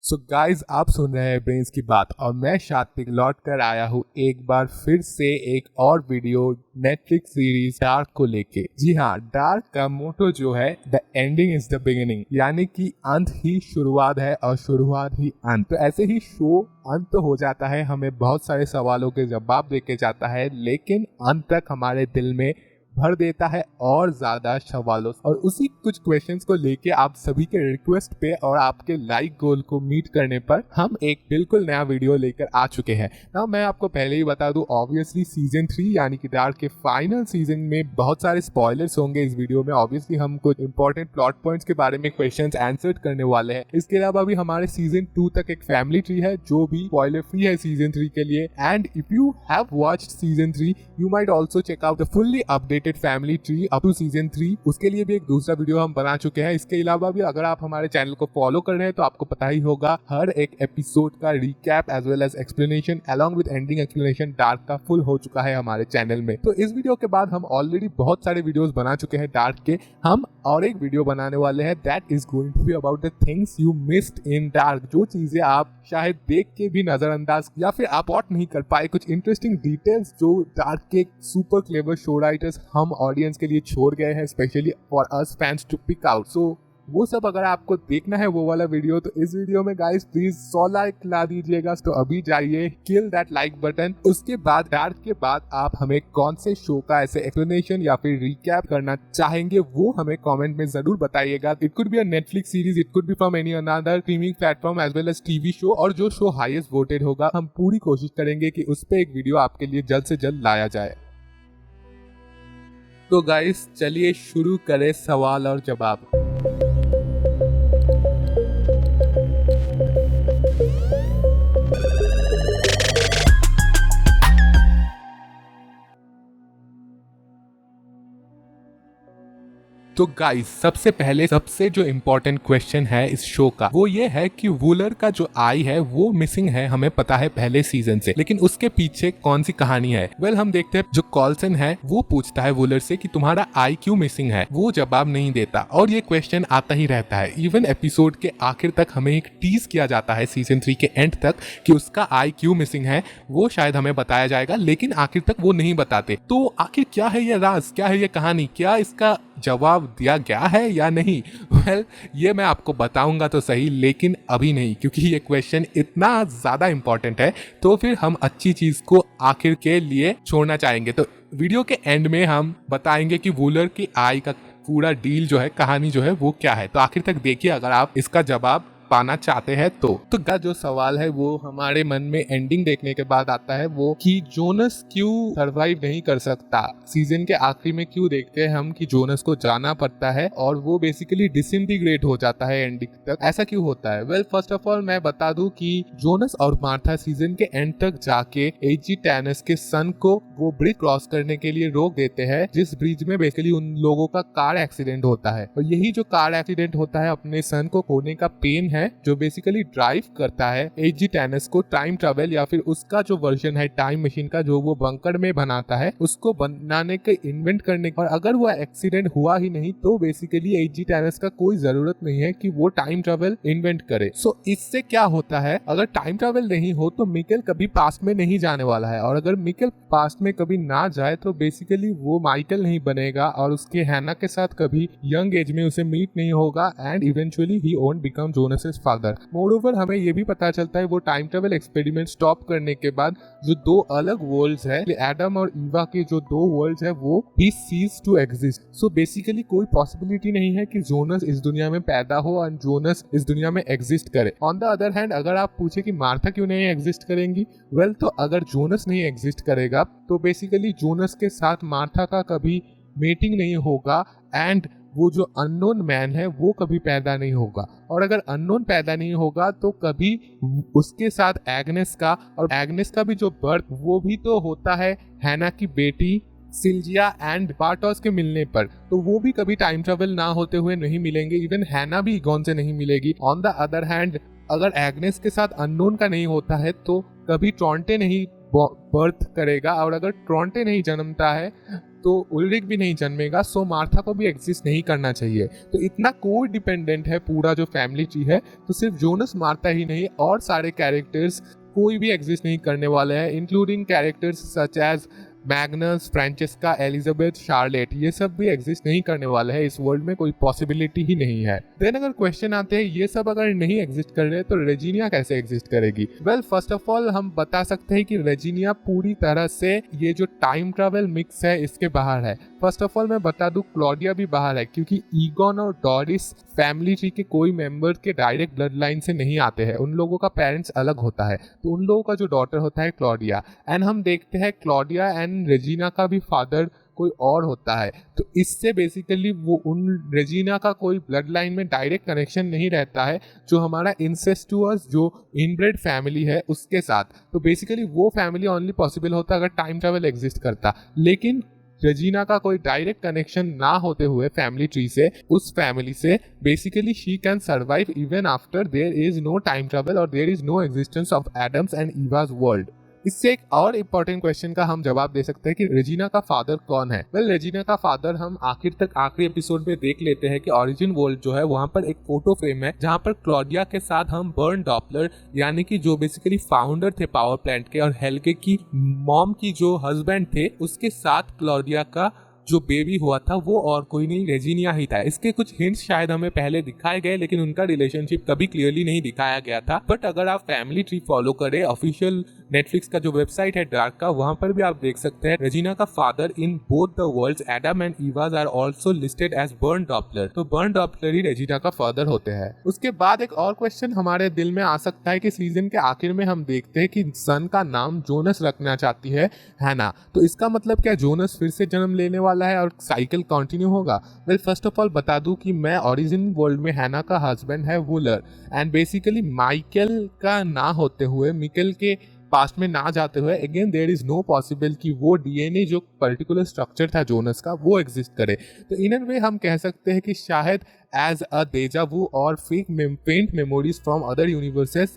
So guys आप सुन रहे हैं ब्रेन्स की बात और मैं शातिक लौट कर आया हूँ एक बार फिर से एक और वीडियो नेटफ्लिक्स सीरीज डार्क को लेके। जी हाँ, डार्क का मोटो जो है the ending is the beginning, यानी कि अंत ही शुरुआत है और शुरुआत ही अंत। तो ऐसे ही शो अंत हो जाता है, हमें बहुत सारे सवालों के जवाब देके जाता है, लेकिन अंत तक हमारे दिल में भर देता है और ज्यादा सवालों। और उसी कुछ क्वेश्चंस को लेके आप सभी के रिक्वेस्ट पे और आपके लाइक गोल को मीट करने पर हम एक बिल्कुल नया वीडियो लेकर आ चुके हैं। ना मैं आपको पहले ही बता दूं, ऑब्वियसली सीजन 3 यानी कि डार्क के फाइनल सीजन में बहुत सारे स्पॉयलर्स होंगे इस वीडियो में। ऑब्वियसली हम कुछ इंपॉर्टेंट प्लॉट पॉइंट्स के बारे में क्वेश्चंस आंसर करने वाले हैं। इसके अलावा भी हमारे सीजन 2 तक एक फैमिली ट्री है जो भी स्पॉइलर फ्री है सीजन 3 के लिए। And if you have watched season 3 you might also check out the fully updated family tree up to season 3। उसके लिए भी एक दूसरा वीडियो हम बना चुके हैं। इसके अलावा भी अगर आप हमारे चैनल को फॉलो कर रहे हैं तो आपको पता ही होगा, हर एक एपिसोड का recap as well as explanation along with ending explanation Dark का फुल हो चुका है हमारे चैनल में। तो इस वीडियो के बाद हम ऑलरेडी बहुत सारे वीडियोस बना चुके हैं डार्क के। हम और एक वीडियो बनाने वाले हैं that is going to be about the things you missed in Dark. जो चीजें आप शायद देख के भी नजरअंदाज या फिर आप स्पॉट नहीं कर पाए, कुछ इंटरेस्टिंग डिटेल्स जो डार्क के सुपर क्लेवर शो राइटर्स हम ऑडियंस के लिए छोड़ गए हैं, specially for us fans to pick out. So वो सब अगर आपको देखना है वो वाला वीडियो तो इस वीडियो में गाइस प्लीज 100 लाइक ला दीजिएगा। तो अभी जाइए, किल दैट लाइक बटन। उसके बाद डार्क के बाद आप हमें कौन से शो का ऐसे एक्सप्लेनेशन या फिर रिकैप करना चाहेंगे वो हमें कमेंट में जरूर बताइएगा। It could be a Netflix series, it could be from any another streaming platform as well as TV show, और जो शो हाईएस्ट वोटेड होगा हम पूरी कोशिश करेंगे कि उस पर एक वीडियो आपके लिए जल्द से जल्द लाया जाए। तो गाइस चलिए शुरू करें सवाल और जवाब। तो गाइस सबसे पहले सबसे जो इम्पोर्टेंट क्वेश्चन है इस शो का वो ये है कि वूलर का जो आई है वो मिसिंग है, हमें पता है पहले सीजन से, लेकिन उसके पीछे कौन सी कहानी है। हम देखते हैं जो कॉल्सन है वो पूछता है वूलर से कि तुम्हारा आई क्यों मिसिंग है, वो जवाब नहीं देता और ये क्वेश्चन आता ही रहता है। इवन एपिसोड के आखिर तक हमें एक टीज किया जाता है सीजन 3 के एंड तक कि उसका आई क्यों मिसिंग है, वो शायद हमें बताया जाएगा, लेकिन आखिर तक वो नहीं बताते। तो आखिर क्या है ये राज, क्या है ये कहानी, क्या इसका जवाब दिया गया है या नहीं? ये मैं आपको बताऊंगा तो सही, लेकिन अभी नहीं, क्योंकि ये क्वेश्चन इतना ज्यादा इंपॉर्टेंट है तो फिर हम अच्छी चीज को आखिर के लिए छोड़ना चाहेंगे। तो वीडियो के एंड में हम बताएंगे कि वूलर की आई का पूरा डील जो है, कहानी जो है वो क्या है। तो आखिर तक देखिए अगर आप इसका जवाब पाना चाहते हैं तो जो सवाल है वो हमारे मन में एंडिंग देखने के बाद आता है, वो कि जोनस क्यों सरवाइव नहीं कर सकता। सीजन के आखिरी में क्यों देखते हैं हम कि जोनस को जाना पड़ता है और वो बेसिकली डिसइंटीग्रेट हो जाता है एंडिंग तक, ऐसा क्यों होता है? फर्स्ट ऑफ ऑल मैं बता दूं कि जोनस और मार्था सीजन के एंड तक जाके एजी टैनस के सन को वो ब्रिज क्रॉस करने के लिए रोक देते हैं, जिस ब्रिज में बेसिकली उन लोगों का कार एक्सीडेंट होता है। और यही जो कार एक्सीडेंट होता है अपने सन को खोने का पेन है जो बेसिकली ड्राइव करता है एजी टैनस को टाइम ट्रेवल या फिर उसका जो वर्जन है टाइम मशीन का जो वो बंकर में बनाता है उसको बनाने के इन्वेंट करने। और अगर वो एक्सीडेंट हुआ ही नहीं तो बेसिकली एजी टैनस का कोई जरूरत नहीं है कि वो टाइम ट्रेवल इन्वेंट करे। सो इससे क्या होता है, अगर टाइम ट्रेवल नहीं हो तो मिकेल कभी पास्ट में नहीं जाने वाला है, और अगर मिकेल पास्ट में कभी ना जाए तो बेसिकली वो माइकल नहीं बनेगा और उसके हैना के साथ कभी यंग एज में उसे मीट नहीं होगा and eventually he won't become Jonas father. Moreover हमें ये भी पता चलता है वो टाइम ट्रेवल एक्सपेरिमेंट स्टॉप करने के बाद जो दो अलग वर्ल्ड्स है, एडम और ईवा के जो दो वर्ल्ड्स है वो भी cease to exist. So basically कोई पॉसिबिलिटी नहीं है कि जोनस इस दुनिया में पैदा हो और जोनस इस दुनिया में एग्जिस्ट करे। ऑन द अदर हैंड अगर आप पूछे कि मार्था क्यों नहीं एग्जिस्ट करेंगी, तो अगर जोनस नहीं एग्जिस्ट करेगा तो बेसिकली जोनस के साथ मार्था का कभी मीटिंग नहीं होगा एंड वो जो अननोन मैन है वो कभी पैदा नहीं होगा। और अगर अननोन पैदा नहीं होगा तो कभी उसके साथ एग्नेस का, और एग्नेस का भी जो बर्थ वो भी तो होता है हैना की बेटी सिल्जिया एंड बार्टोस के मिलने पर, तो वो भी कभी टाइम ट्रेवल ना होते हुए नहीं मिलेंगे। इवन हैना भी ईगॉन से नहीं मिलेगी। ऑन द अदर हैंड अगर एग्नेस के साथ अननोन का नहीं होता है तो कभी ट्रॉन्टे नहीं बर्थ करेगा, और अगर ट्रॉन्टे नहीं जन्मता है तो उल्रिक भी नहीं जन्मेगा, सो मार्था को भी एग्जिस्ट नहीं करना चाहिए। तो इतना कोड डिपेंडेंट है पूरा जो फैमिली ट्री है, तो सिर्फ जोनस मार्था ही नहीं और सारे कैरेक्टर्स कोई भी एग्जिस्ट नहीं करने वाले हैं, including characters such as Magnus, Franziska, Elisabeth, Charlotte, ये सब भी एग्जिस्ट नहीं करने वाले हैं। इस वर्ल्ड में कोई पॉसिबिलिटी ही नहीं है। देन अगर क्वेश्चन आते हैं ये सब अगर नहीं एग्जिस्ट कर रहे तो रेजिनिया कैसे एग्जिस्ट करेगी? वेल फर्स्ट ऑफ ऑल हम बता सकते हैं कि रेजिनिया पूरी तरह से ये जो टाइम ट्रैवल मिक्स है इसके बाहर है। फर्स्ट ऑफ ऑल मैं बता दूं क्लॉडिया भी बाहर है, क्योंकि ईगॉन और डोरिस फैमिली ट्री के कोई मेंबर के डायरेक्ट ब्लड लाइन से नहीं आते हैं, उन लोगों का पेरेंट्स अलग होता है। तो उन लोगों का जो डॉटर होता है क्लॉडिया, एंड हम देखते हैं क्लॉडिया एंड रेजिना का भी फादर कोई और होता है। तो इससे बेसिकली वो उन रेजिना का कोई ब्लड लाइन में डायरेक्ट कनेक्शन नहीं रहता है जो हमारा इंसेस्टुअस जो इनब्रेड फैमिली है उसके साथ। तो बेसिकली वो फैमिली ओनली पॉसिबल होता अगर टाइम ट्रैवल एग्जिस्ट करता, लेकिन रेजिना का कोई डायरेक्ट कनेक्शन ना होते हुए फैमिली ट्री से, उस फैमिली से, basically she can survive even after there is no time travel और there is no existence of Adam's and Eve's world. इससे एक और इम्पोर्टेंट क्वेश्चन का हम जवाब दे सकते हैं कि रेजिना का फादर कौन है। वेल रेजिना का फादर हम आखिरी एपिसोड में देख लेते हैं कि ओरिजिन वर्ल्ड जो है वहां पर एक फोटो फ्रेम है जहां पर क्लॉडिया के साथ हम बर्न डॉपलर यानी कि जो बेसिकली फाउंडर थे पावर प्लांट के और हेल्गे की मॉम की जो हस्बैंड थे उसके साथ क्लॉडिया का जो बेबी हुआ था वो और कोई नहीं रेजिनिया ही था। इसके कुछ हिंट्स शायद हमें पहले दिखाए गए लेकिन उनका रिलेशनशिप कभी क्लियरली नहीं दिखाया गया था। बट अगर आप फैमिली ट्री फॉलो करें, ऑफिशियल नेटफ्लिक्स का जो वेबसाइट है डार्क का, वहां पर भी आप देख सकते हैं रेजिना का father in both the worlds Adam and Eve's are also listed as Bernd Doppler. तो बर्न डॉपलर ही रेजिना का फादर होते हैं। उसके बाद एक और क्वेश्चन हमारे दिल में आ सकता है कि सीजन के आखिर में हम देखते हैं कि सन का नाम जोनस रखना चाहती है हैना। तो इसका मतलब क्या जोनस फिर से जन्म लेने वाला है और साइकिल कंटिन्यू होगा? वेल फर्स्ट ऑफ ऑल बता दूं कि मैं ओरिजिन वर्ल्ड में हैना का हस्बैंड है वुलर, एंड बेसिकली माइकल का ना होते हुए, मिकेल के पास्ट में ना जाते हुए, again there is no possible कि वो डीएनए जो पर्टिकुलर स्ट्रक्चर था जोनस का वो एग्जिस्ट करे। तो इन एन वे हम कह सकते हैं कि शायद एज अ डेजा वू और fake paint memories from other universes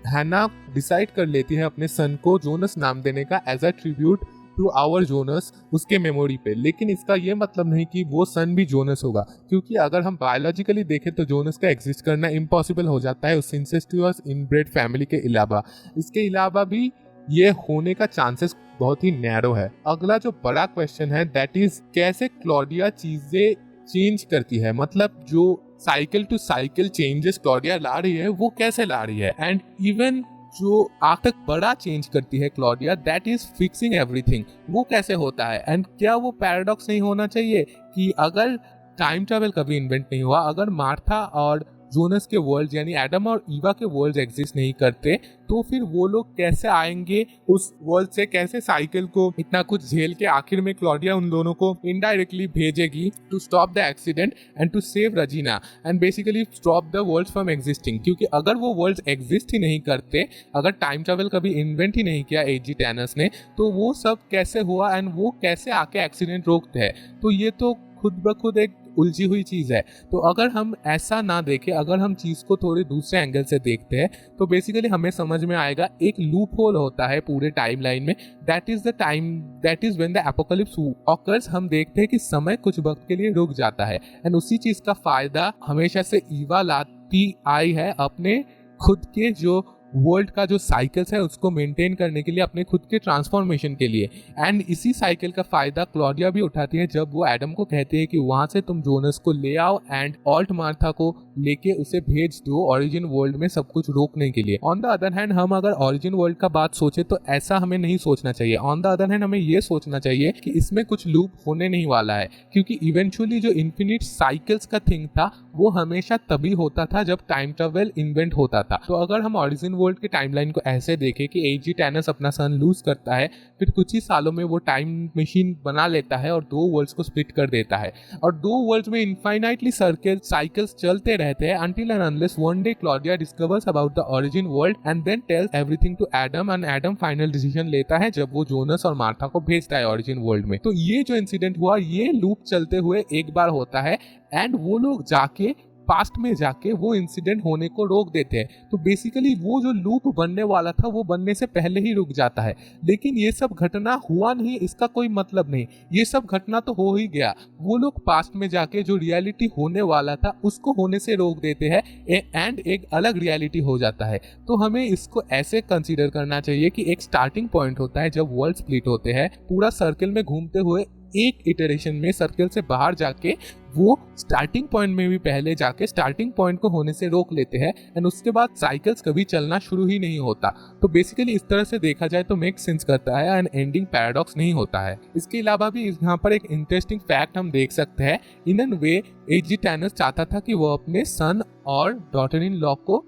हैना डिसाइड कर लेती है अपने सन को जोनस नाम देने का as a tribute to our Jonas उसके मेमोरी पे। लेकिन इसका ये मतलब नहीं कि वो सन भी जोनस होगा, क्योंकि अगर हम बायोलॉजिकली देखें तो जोनस का एग्जिस्ट करना इम्पॉसिबल हो जाता है उस इंसेस्टुअस इनब्रेड फैमिली के अलावा। इसके अलावा भी ये होने का चांसेस बहुत ही नैरो है। अगला जो बड़ा क्वेश्चन है दैट इज कैसे क्लॉडिया चीजें चेंज करती है, मतलब जो cycle to cycle changes Claudia ला रही है वो कैसे ला रही है, एंड इवन जो आज तक बड़ा चेंज करती है Claudia that is fixing everything, वो कैसे होता है। एंड क्या वो पैराडॉक्स नहीं होना चाहिए कि अगर टाइम ट्रैवल कभी इन्वेंट नहीं हुआ, अगर मार्था और जोनस के वर्ल्ड यानी एडम और ईवा के वर्ल्ड एग्जिस्ट नहीं करते, तो फिर वो लोग कैसे आएंगे उस वर्ल्ड से, कैसे साइकिल को इतना कुछ झेल के आखिर में क्लॉडिया उन दोनों को इनडायरेक्टली भेजेगी to stop the accident and to save Regina and basically stop the world from existing. क्योंकि अगर वो वर्ल्ड एग्जिस्ट ही नहीं करते, अगर टाइम ट्रैवल कभी इन्वेंट ही नहीं किया एजी टैनस ने, तो वो सब कैसे हुआ एंड वो कैसे आके एक्सीडेंट रोकते हैं। तो ये तो खुद ब खुद एक उलझी हुई चीज है। तो अगर हम ऐसा ना देखें, अगर हम चीज को थोड़े दूसरे एंगल से देखते हैं, तो बेसिकली हमें समझ में आएगा एक लूप होल होता है पूरे टाइमलाइन में, that is when the apocalypse occurs. हम देखते हैं कि समय कुछ वक्त के लिए रुक जाता है, एंड उसी चीज का फायदा हमेशा से ईवा लाती आई है अपने खुद के जो वर्ल्ड का जो साइकिल्स है उसको मेंटेन करने के लिए, अपने खुद के ट्रांसफॉर्मेशन के लिए। एंड इसी साइकिल का फायदा क्लॉडिया भी उठाती है जब वो एडम को कहती है कि वहां से तुम जोनस को ले आओ एंड ऑल्ट मार्था को लेके उसे भेज दो ओरिजिन वर्ल्ड में सब कुछ रोकने के लिए। ऑन द अदर हैंड हम अगर ओरिजिन वर्ल्ड का बात सोचे तो ऐसा हमें नहीं सोचना चाहिए। ऑन द अदर हैंड हमें ये सोचना चाहिए कि इसमें कुछ लूप होने नहीं वाला है, क्योंकि इवेंचुअली जो इन्फिनिट साइकिल्स का थिंग था वो हमेशा तभी होता था जब टाइम ट्रैवल इन्वेंट होता था। तो अगर हम ओरिजिन वर्ल्ड के टाइमलाइन को ऐसे देखें कि एजी टैनस अपना सन लूज करता है, फिर कुछ ही सालों में वो टाइम मशीन बना लेता है और दो वर्ल्ड्स को स्प्लिट कर देता है, और दो वर्ल्ड्स में इनफाइनाइटली साइकिल्स चलते रहते हैं until and unless one day Claudia discovers about the origin world and then tells everything to Adam, and Adam final decision लेता है जब वो जोनस और मार्था को भेजता है origin world में। तो ये जो इंसिडेंट हुआ ये लूप चलते हुए एक बार होता है, एंड वो लोग जाके पास्ट में जाके वो इंसिडेंट होने को रोक देते हैं। तो बेसिकली वो जो लूप बनने वाला था वो बनने से पहले ही रुक जाता है। लेकिन ये सब घटना हुआ नहीं, इसका कोई मतलब नहीं, ये सब घटना तो हो ही गया। वो लोग पास्ट में जाके जो रियलिटी होने वाला था उसको होने से रोक देते हैं एंड एक अलग रियलिटी हो जाता है। तो हमें इसको ऐसे कंसीडर करना चाहिए कि एक स्टार्टिंग पॉइंट होता है जब वर्ल्ड स्प्लिट होते हैं, पूरा सर्कल में घूमते हुए एक इटरेशन में सर्कल से बाहर जाके वो स्टार्टिंग पॉइंट में भी पहले जाके स्टार्टिंग पॉइंट को होने से रोक लेते हैं एंड उसके बाद साइकिल्स कभी चलना शुरू ही नहीं होता। तो बेसिकली इस तरह से देखा जाए तो मेक सेंस करता है एंड एंडिंग पैराडॉक्स नहीं होता है। इसके अलावा भी यहाँ पर एक इंटरेस्टिंग फैक्ट हम देख सकते हैं। इन एन वे एजी टैनस चाहता था कि वो अपने सन और डॉटर इन लॉ को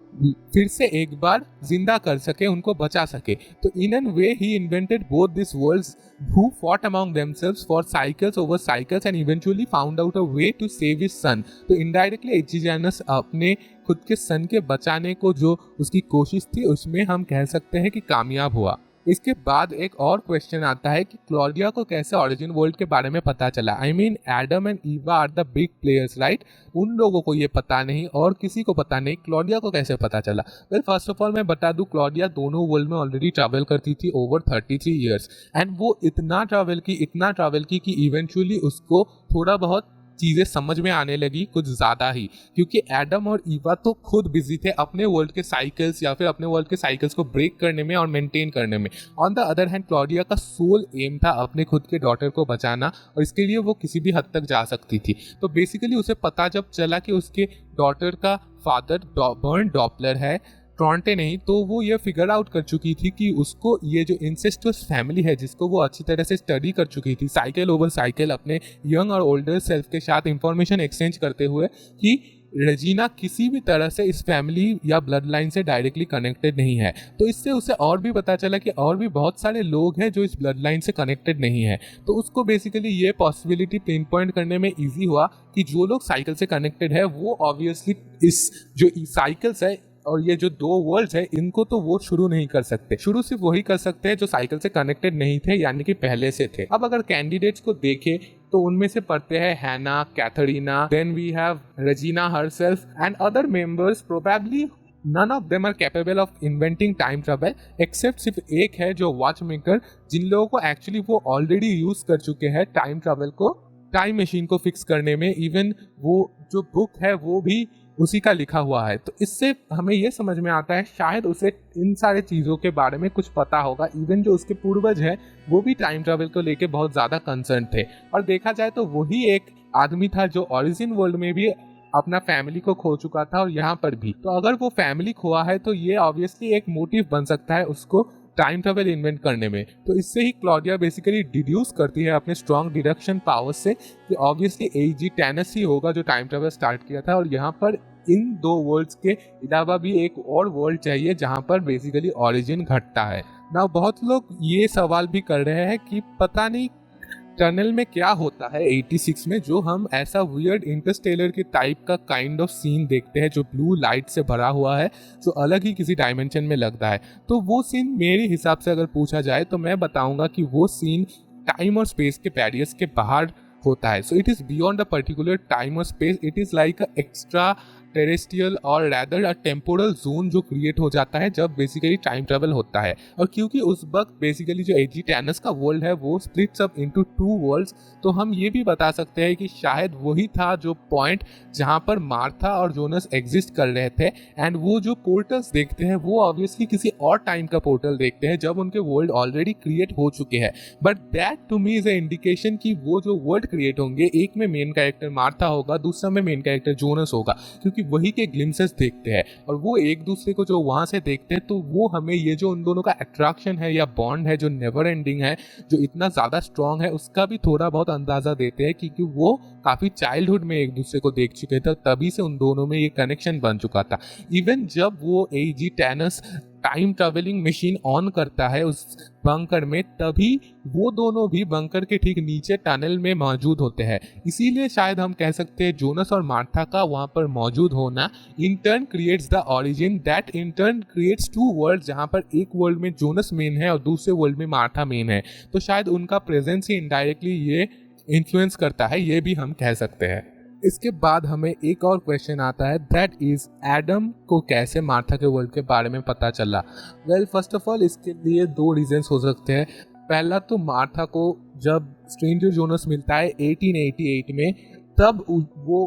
फिर से एक बार जिंदा कर सके, उनको बचा सके। तो in an way he invented both this worlds who fought among themselves for cycles over cycles and eventually found out a way to save his son। तो इनडायरेक्टली एजिजानस अपने खुद के सन के बचाने को जो उसकी कोशिश थी उसमें हम कह सकते हैं कि कामयाब हुआ। इसके बाद एक और क्वेश्चन आता है कि क्लॉडिया को कैसे ओरिजिन वर्ल्ड के बारे में पता चला। I mean Adam and Eva are the big players right, उन लोगों को ये पता नहीं और किसी को पता नहीं, क्लॉडिया को कैसे पता चला। वेल फर्स्ट ऑफ ऑल मैं बता दूं, क्लॉडिया दोनों वर्ल्ड में ऑलरेडी ट्रैवल करती थी ओवर 33 ईयर्स एंड वो इतना ट्रैवल की कि इवेंचुअली उसको थोड़ा बहुत चीज़ें समझ में आने लगी, कुछ ज़्यादा ही, क्योंकि एडम और ईवा तो खुद बिजी थे अपने वर्ल्ड के साइकिल्स या फिर अपने वर्ल्ड के साइकिल्स को ब्रेक करने में और मेंटेन करने में। On the other hand Claudia का सोल एम था अपने खुद के डॉटर को बचाना और इसके लिए वो किसी भी हद तक जा सकती थी। तो बेसिकली उसे पता जब चला कि उसके डॉटर का फादर बर्न डॉपलर है, टोरंटे नहीं, तो वो ये फिगर आउट कर चुकी थी कि उसको ये जो इंसेस्टस फैमिली है जिसको वो अच्छी तरह से स्टडी कर चुकी थी साइकिल ओवर साइकिल अपने यंग और ओल्डर सेल्फ के साथ इंफॉर्मेशन एक्सचेंज करते हुए, कि रेजिना किसी भी तरह से इस फैमिली या ब्लड लाइन से डायरेक्टली कनेक्टेड नहीं है। तो इससे उसे और भी पता चला कि और भी बहुत सारे लोग हैं जो इस ब्लड लाइन से कनेक्टेड नहीं है। तो उसको बेसिकली ये पॉसिबिलिटी पिन पॉइंट करने में ईजी हुआ कि जो लोग साइकिल से कनेक्टेड है वो ऑब्वियसली इस जो साइकिल्स है और ये जो दो वर्ल्ड्स है इनको तो वो शुरू नहीं कर सकते, शुरू सिर्फ वही कर सकते हैं जो साइकिल से कनेक्टेड नहीं थे यानी कि पहले से थे। अब अगर कैंडिडेट्स को देखें तो उनमें से पढ़ते हैं हैना, Katharina, then we have Regina herself and other members. Probably none of them are capable of inventing time travel except सिर्फ एक है जो वॉच मेकर, जिन लोगों को एक्चुअली वो ऑलरेडी यूज कर चुके हैं टाइम ट्रैवल को, टाइम मशीन को फिक्स करने में। इवन वो जो बुक है वो भी उसी का लिखा हुआ है। तो इससे हमें ये समझ में आता है शायद उसे इन सारे चीज़ों के बारे में कुछ पता होगा। इवन जो उसके पूर्वज है वो भी टाइम ट्रैवल को लेके बहुत ज़्यादा कंसर्न थे और देखा जाए तो वही एक आदमी था जो ओरिजिन वर्ल्ड में भी अपना फैमिली को खो चुका था और यहाँ पर भी। तो अगर वो फैमिली खोआ है तो ये ऑब्वियसली एक मोटिव बन सकता है उसको टाइम ट्रैवल इन्वेंट करने में। तो इससे ही क्लॉडिया बेसिकली डिड्यूस करती है अपने स्ट्रॉन्ग डिडक्शन पावर से कि ऑब्वियसली एजी टैनस ही होगा जो टाइम ट्रैवल स्टार्ट किया था और यहाँ पर इन दो वर्ल्ड्स के अलावा भी एक और वर्ल्ड चाहिए जहाँ पर बेसिकली ओरिजिन घटता है। ना बहुत लोग ये सवाल भी कर रहे हैं कि पता नहीं टनल में क्या होता है 86 में जो हम ऐसा वियर्ड इंटरस्टेलर के टाइप का काइंड ऑफ सीन देखते हैं जो ब्लू लाइट से भरा हुआ है, जो अलग ही किसी डायमेंशन में लगता है। तो वो सीन मेरे हिसाब से अगर पूछा जाए तो मैं बताऊंगा कि वो सीन टाइम और स्पेस के बैरियर्स के बाहर होता है। So it is beyond a particular time और space, it is like a extra terrestrial और रैदर अ टेम्पोरल जोन जो क्रिएट हो जाता है जब बेसिकली टाइम ट्रैवल होता है। और क्योंकि उस वक्त बेसिकली जो एजी टैनस का वर्ल्ड है वो splits up into two worlds, तो हम ये भी बता सकते हैं कि शायद वही था जो पॉइंट जहाँ पर मार्था और जोनस एग्जिस्ट कर रहे थे। एंड वो जो पोर्टल्स देखते हैं वो ऑब्वियसली किसी और टाइम का पोर्टल देखते हैं जब उनके वर्ल्ड ऑलरेडी क्रिएट हो चुके हैं। But that to me is a indication कि वो जो वर्ल्ड क्रिएट होंगे एक में मेन कैरेक्टर मार्था होगा, दूसरा में मेन कैरेक्टर जोनस होगा, क्योंकि वही के ग्लिम्सेस देखते हैं और वो एक दूसरे को जो वहां से देखते हैं तो वो हमें ये जो उन दोनों का अट्रैक्शन है या बॉन्ड है जो नेवर एंडिंग है, जो इतना ज्यादा स्ट्रांग है, उसका भी थोड़ा बहुत अंदाजा देते हैं क्योंकि वो काफी चाइल्डहुड में एक दूसरे को देख चुके थे, तभी से उन दोनों में ये कनेक्शन बन चुका था। इवन जब वो एजी टैनस टाइम ट्रैवलिंग मशीन ऑन करता है उस बंकर में, तभी वो दोनों भी बंकर के ठीक नीचे टनल में मौजूद होते हैं। इसीलिए शायद हम कह सकते हैं जोनस और मार्था का वहां पर मौजूद होना in turn creates the origin, that in turn creates to world, जहां पर एक वर्ल्ड में जोनस मेन है और दूसरे वर्ल्ड में मार्था मेन है। तो शायद उनका प्रेजेंस ही इनडायरेक्टली ये इन्फ्लुएंस करता है, ये भी हम कह सकते हैं। इसके बाद हमें एक और क्वेश्चन आता है, दैट इज एडम को कैसे मार्था के वर्ल्ड के बारे में पता चला। वेल फर्स्ट ऑफ ऑल इसके लिए दो रीजंस हो सकते हैं। पहला तो मार्था को जब स्ट्रेंजर जोनस मिलता है 1888 में, तब वो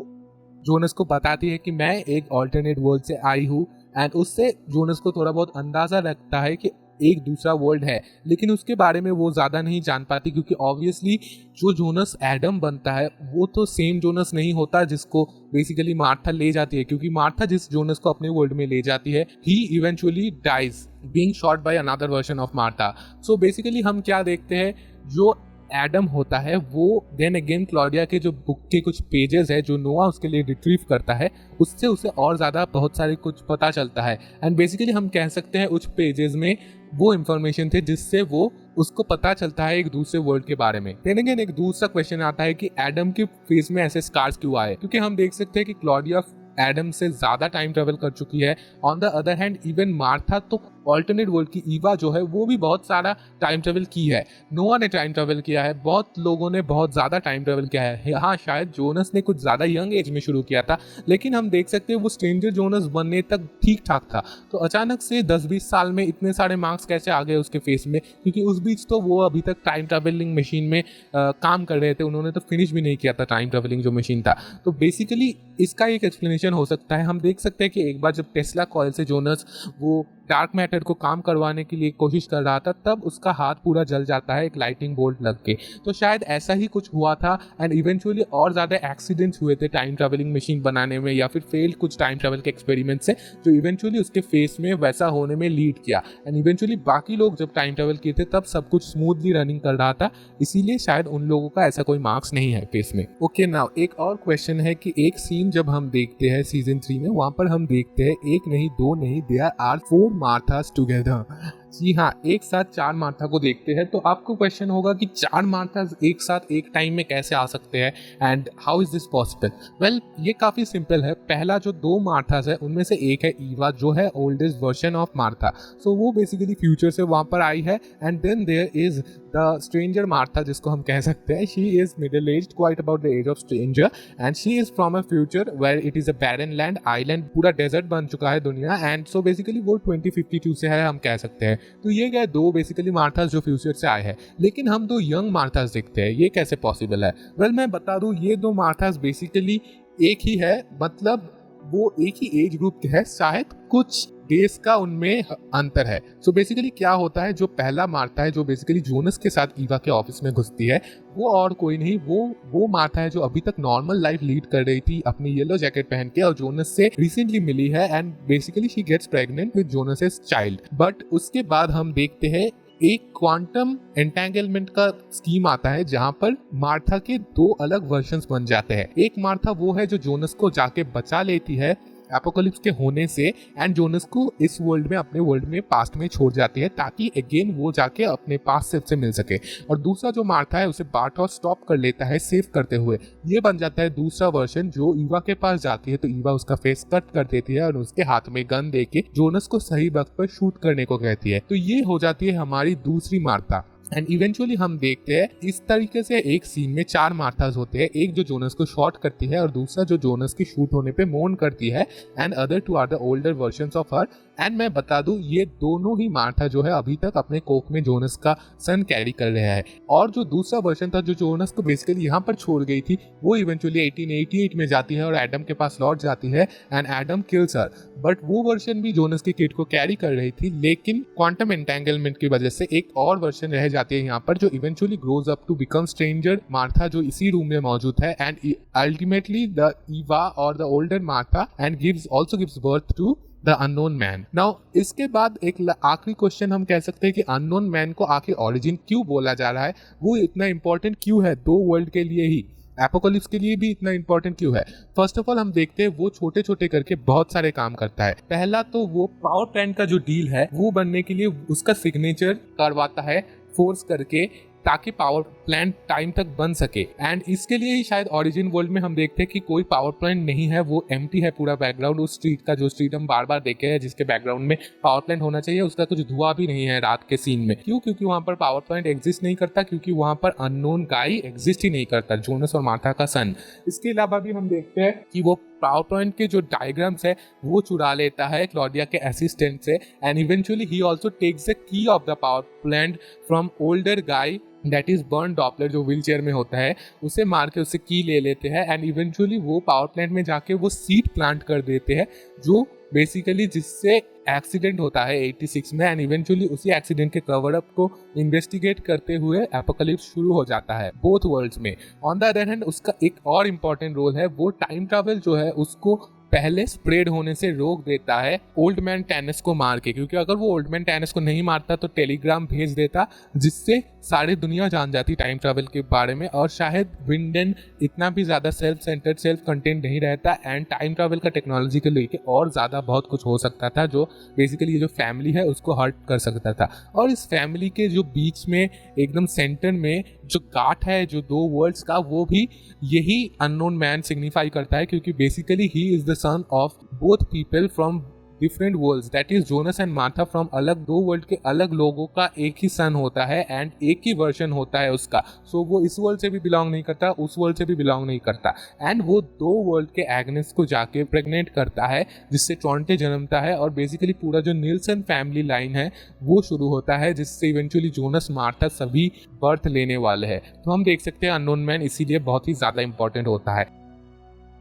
जोनस को बताती है कि मैं एक ऑल्टरनेट वर्ल्ड से आई हूँ, एंड उससे जोनस को थोड़ा बहुत अंदाज़ा लगता है कि एक दूसरा वर्ल्ड है, लेकिन उसके बारे में वो ज़्यादा नहीं जान पाती, क्योंकि ऑब्वियसली जो जोनस एडम बनता है वो तो सेम जोनस नहीं होता जिसको बेसिकली मार्था ले जाती है, क्योंकि मार्था जिस जोनस को अपने वर्ल्ड में ले जाती है ही eventually dies being shot by another version of Martha. So basically हम क्या देखते हैं, जो एडम होता है वो देन अगेन क्लॉडिया के जो बुक के कुछ पेजेस है जो नोआ उसके लिए रिट्रीव करता है, उससे उसे और ज़्यादा बहुत सारे कुछ पता चलता है, एंड बेसिकली हम कह सकते हैं उस पेजेस में वो इन्फॉर्मेशन थे जिससे वो उसको पता चलता है एक दूसरे वर्ल्ड के बारे में। देन अगेन एक दूसरा क्वेश्चन आता है कि एडम के फेस में ऐसे स्कार्स क्यों आए, क्योंकि हम देख सकते हैं कि क्लॉडिया एडम से ज़्यादा टाइम ट्रेवल कर चुकी है। On the other hand even Martha तो ऑल्टरनेट वर्ल्ड की ईवा जो है वो भी बहुत सारा टाइम ट्रेवल की है, नोआ ने टाइम ट्रेवल किया है, बहुत लोगों ने बहुत ज़्यादा टाइम ट्रेवल किया है। हाँ शायद जोनस ने कुछ ज़्यादा यंग एज में शुरू किया था, लेकिन हम देख सकते हैं वो स्ट्रेंजर जोनस बनने तक ठीक ठाक था, तो अचानक से 10-20 साल में इतने सारे मार्क्स कैसे आ गए उसके फेस में, क्योंकि उस बीच तो वो अभी तक टाइम ट्रेवलिंग मशीन में काम कर रहे थे, उन्होंने तो फिनिश भी नहीं किया था टाइम ट्रेवलिंग जो मशीन था। तो बेसिकली इसका एक एक्सप्लेनेशन हो सकता है। हम देख सकते हैं कि एक बार जब टेस्ला कॉइल से जोनस वो डार्क मैटर को काम करवाने के लिए कोशिश कर रहा था, तब उसका हाथ पूरा जल जाता है एक लाइटिंग बोल्ट लग के, तो शायद ऐसा ही कुछ हुआ था, एंड इवेंचुअली और ज़्यादा एक्सीडेंट्स हुए थे टाइम ट्रैवलिंग मशीन बनाने में, या फिर फेल्ड कुछ टाइम ट्रैवल के एक्सपेरिमेंट से, जो इवेंचुअली उसके फेस में वैसा होने में लीड किया, एंड इवेंचुअली बाकी लोग जब टाइम ट्रैवल किए थे तब सब कुछ स्मूथली रनिंग कर रहा था, इसीलिए शायद उन लोगों का ऐसा कोई मार्क्स नहीं है फेस में। ओके नाउ एक और क्वेश्चन है कि एक सीन जब हम देखते हैं सीजन 3 में, वहाँ पर हम देखते हैं एक नहीं दो नहीं, देयर आर 4 मार्थास टुगेदर। जी हाँ, एक साथ 4 मार्था को देखते हैं। तो आपको क्वेश्चन होगा कि 4 मार्थास एक साथ एक टाइम में कैसे आ सकते हैं, and how is this possible. Well ये काफ़ी सिंपल है। पहला जो 2 मार्थास है उनमें से एक है ईवा, जो है oldest version of Martha, so वो बेसिकली फ्यूचर से वहाँ पर आई है, and then there is the stranger Martha जिसको हम कह सकते हैं। She is middle aged, quite about the age of stranger, and she is from a future where it is a barren land, island पूरा डेजर्ट बन चुका है दुनिया, एंड सो बेसिकली वो 2052 से है हम कह सकते हैं। तो ये गए 2 बेसिकली मार्थास जो फ्यूचर से आए हैं, लेकिन हम 2 यंग मार्थास देखते हैं, ये कैसे पॉसिबल है। वेल मैं बता दूं, ये 2 मार्थास बेसिकली एक ही है, मतलब वो एक ही एज ग्रुप के है, शायद कुछ डेज का उनमें अंतर है। सो बेसिकली क्या होता है, जो पहला मार्था है जो बेसिकली जोनस के साथ ईवा के ऑफिस में घुसती है, वो और कोई नहीं, वो मार्था है जो अभी तक नॉर्मल लाइफ लीड कर रही थी अपनी येलो जैकेट पहन के, और जोनस से रिसेंटली मिली है, and basically she gets pregnant with Jonas child. But उसके बाद हम देखते हैं एक क्वांटम एंटेंगलमेंट का स्कीम आता है, जहां पर मार्था के 2 अलग वर्जन्स बन जाते हैं। एक मार्था वो है जो जोनस को जाके बचा लेती है एपोकलिप्स के होने से, एंड जोनस को इस वर्ल्ड में अपने वर्ल्ड में पास्ट में छोड़ जाती है, ताकि अगेन वो जाके अपने पास्ट सेल्फ से मिल सके। और दूसरा जो मार्था है उसे बार्थॉस स्टॉप कर लेता है सेव करते हुए, ये बन जाता है दूसरा वर्जन, जो ईवा के पास जाती है तो ईवा उसका फेस कट कर देती है और उसके हाथ में गन देके जोनस को सही वक्त पर शूट करने को कहती है। तो ये हो जाती है हमारी दूसरी मार्था, एंड इवेंचुअली हम देखते हैं इस तरीके से एक सीन में 4 मार्थास होते हैं, एक जो जोनस को शॉट करती है और दूसरा जो जोनस की शूट होने पे मोन करती है, and other 2 are the older versions of her. And मैं बता दूं, ये दोनों ही मार्था जो है अभी तक अपने कोख में जोनस का सन कैरी कर रहा है, और जो दूसरा वर्जन था जो जोनस को बेसिकली यहाँ पर छोड़ गई थी, वो इवेंचुअली 1888 में जाती है और एडम के पास लौट जाती है, and Adam kills her. But वो वर्जन भी जोनस के किड को कैरी कर रही थी, लेकिन क्वांटम एंटेंगलमेंट की वजह से एक और वर्जन रह जाती है यहाँ पर, जो eventually grows up to become stranger Martha, जो इसी रूम में मौजूद है, एंड अल्टीमेटली द ईवा और the older Martha, and also gives birth to the unknown man. Now इसके बाद एक आखिरी क्वेश्चन हम कह सकते हैं कि अननोन मैन को आखिर ओरिजिन क्यों बोला जा रहा है, वो इतना इंपॉर्टेंट क्यों है 2 वर्ल्ड के लिए ही, एपोकलिप्स के लिए भी इतना इंपॉर्टेंट क्यों है। फर्स्ट ऑफ ऑल हम देखते हैं वो छोटे छोटे करके बहुत सारे काम करता है। पहला तो वो पावर प्लांट का जो डील है वो बनने के लिए उसका सिग्नेचर करवाता है फोर्स करके, ताकि पावर प्लांट टाइम तक बन सके। एंड इसके लिए ही शायद ओरिजिन वर्ल्ड में हम देखते हैं कि कोई पावर प्लांट नहीं है, वो एम्प्टी है पूरा बैकग्राउंड। उस स्ट्रीट का जो स्ट्रीट हम बार बार देखे हैं जिसके बैकग्राउंड में पावर प्लांट होना चाहिए, उसका कुछ धुआं भी नहीं है रात के सीन में। क्यों? क्योंकि वहां पर पावर प्लांट एग्जिस्ट नहीं करता, क्योंकि वहां पर अननोन गाय एग्जिस्ट ही नहीं करता, जोनस और मार्था का सन। इसके अलावा भी हम देखते हैं कि वो पावर प्लांट के जो डायग्राम्स है वो चुरा लेता है क्लॉडिया के असिस्टेंट से। And eventually he also takes the key of the power plant from older guy that is Bernd Doppler, जो व्हील चेयर में होता है, उसे मार के उससे की ले लेते हैं। एंड इवेंचुअली वो पावर प्लांट में जाके वो सीड प्लांट कर देते हैं, जो बेसिकली जिससे एक्सीडेंट होता है 86 में। एंड इवेंचुअली उसी एक्सीडेंट के कवर अप को इन्वेस्टिगेट करते हुए एपोकलिप्स शुरू हो जाता है बोथ वर्ल्ड्स में। ऑन द अदर हैंड उसका एक और इम्पॉर्टेंट रोल है, वो टाइम ट्रैवल जो है उसको पहले स्प्रेड होने से रोक देता है ओल्ड मैन टैनस को मार के। क्योंकि अगर वो ओल्ड मैन टैनस को नहीं मारता तो टेलीग्राम भेज देता जिससे सारी दुनिया जान जाती टाइम ट्रैवल के बारे में, और शायद विंडन इतना भी ज़्यादा सेल्फ सेंटर्ड सेल्फ कंटेंट नहीं रहता एंड टाइम ट्रैवल का टेक्नोलॉजी के लेके और ज़्यादा बहुत कुछ हो सकता था जो बेसिकली ये जो फैमिली है उसको हर्ट कर सकता था। और इस फैमिली के जो बीच में एकदम सेंटर में जो गांठ है जो दो वर्ल्ड्स का, वो भी यही अननोन मैन सिग्निफाई करता है, क्योंकि basically he is the son of both people from different worlds, that is Jonas and Martha from अलग दो वर्ल्ड के अलग लोगों का एक ही सन होता है एंड एक ही वर्जन होता है उसका। सो वो इस वर्ल्ड से भी बिलोंग नहीं करता, उस वर्ल्ड से भी बिलोंग नहीं करता। एंड वो दो वर्ल्ड के एग्नेस को जाके प्रेग्नेंट करता है जिससे ट्रॉन्टे जन्मता है, और बेसिकली पूरा जो निल्सन फैमिली लाइन है वो शुरू होता है, जिससे इवेंचुअली जोनस मार्था सभी बर्थ लेने वाले हैं। तो हम देख सकते हैं अननोन मैन इसीलिए बहुत ही ज़्यादा इंपॉर्टेंट होता है।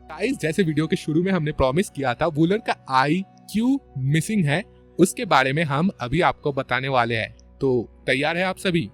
गाइस, जैसे वीडियो के शुरू में हमने प्रॉमिस किया था, वूलर का आई क्यों मिसिंग है उसके बारे में हम अभी आपको बताने वाले हैं। तो तैयार है आप सभी?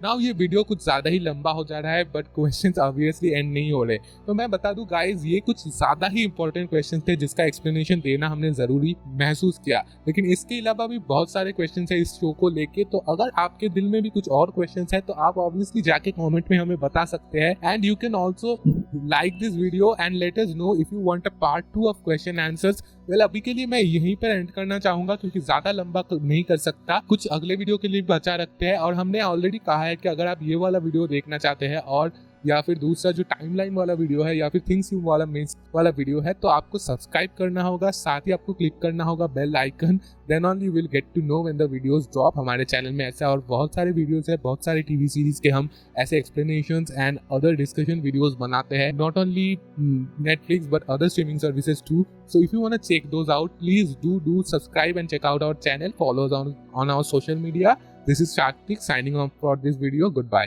नाउ ये वीडियो कुछ ज़्यादा ही लंबा हो जा रहा है, बट क्वेश्चंस ऑब्वियसली एंड नहीं हो रहे। तो मैं बता दूं गाइस, ये कुछ ज़्यादा ही इंपॉर्टेंट क्वेश्चंस थे जिसका एक्सप्लेनेशन देना हमने ज़रूरी महसूस किया। लेकिन इसके अलावा भी बहुत सारे क्वेश्चंस हैं इस शो को लेके। तो अगर आपके दिल में भी कुछ और क्वेश्चंस है तो आप ऑब्वियसली जाके कॉमेंट में हमें बता सकते हैं। And you can also like this video and let us know if you want a part 2 of question answers. Well, अभी के लिए मैं यहीं पर एंड करना चाहूंगा क्योंकि ज्यादा लंबा नहीं कर सकता, कुछ अगले वीडियो के लिए बचा रखते हैं। और हमने ऑलरेडी कहा है कि अगर आप ये वाला वीडियो देखना चाहते हैं और या फिर दूसरा जो टाइमलाइन वाला वीडियो है या फिर थिंग्स यू वाला मेंस वाला वीडियो है, तो आपको सब्सक्राइब करना होगा, साथ ही आपको क्लिक करना होगा bell icon. Then only you will get to know when the videos drop. हमारे चैनल में ऐसा और बहुत सारे वीडियोस है, बहुत सारे टीवी सीरीज के हम ऐसे explanations and other discussion videos बनाते हैं, not only Netflix but other streaming services too. So if you want to check those out, please do subscribe and check out our channel. Follow us on our social media. This is Shartik signing off for this video. Goodbye.